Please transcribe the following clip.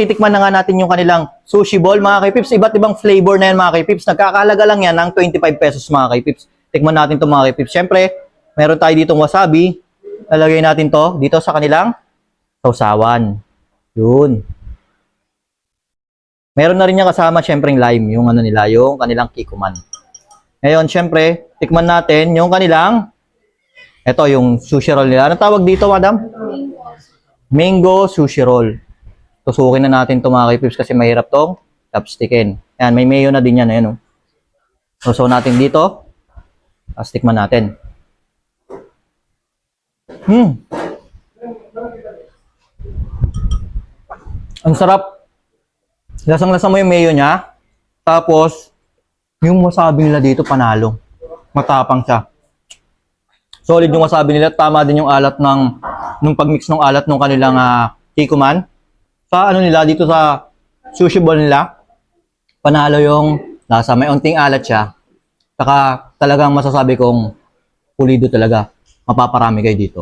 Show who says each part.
Speaker 1: Titikman na nga natin yung kanilang sushi ball, mga kaipips. Iba't ibang flavor na yan, mga kaipips. Nagkakalaga lang yan ng 25 pesos, mga kaipips. Tikman natin to, mga kaipips. Siyempre, meron tayo ditong wasabi. Lalagay natin to dito sa kanilang sausawan. Yun. Meron na rin niya kasama, siyempre, lime. Yung ano nila, yung kanilang kikuman. Ngayon, siyempre, tikman natin yung kanilang, ito, yung sushi roll nila. Ano tawag dito, madam? Mango sushi roll. Tusukin na natin ito, mga kaipips, kasi mahirap tong chopstickin. Ayan, may mayo na din yan. Ayan, oh. So natin dito. Tapos tikman natin. Ang sarap. Lasang-lasa mo yung mayo niya. Tapos, yung wasabi nila dito, panalo. Matapang siya. Solid yung wasabi nila. Tama din yung alat nung pagmix ng alat ng kanilang kikuman. Sa ano nila, dito sa sushi ball nila, panalo yung lasa. May unting alat siya. Saka talagang masasabi kong pulido talaga. Mapaparami kayo dito.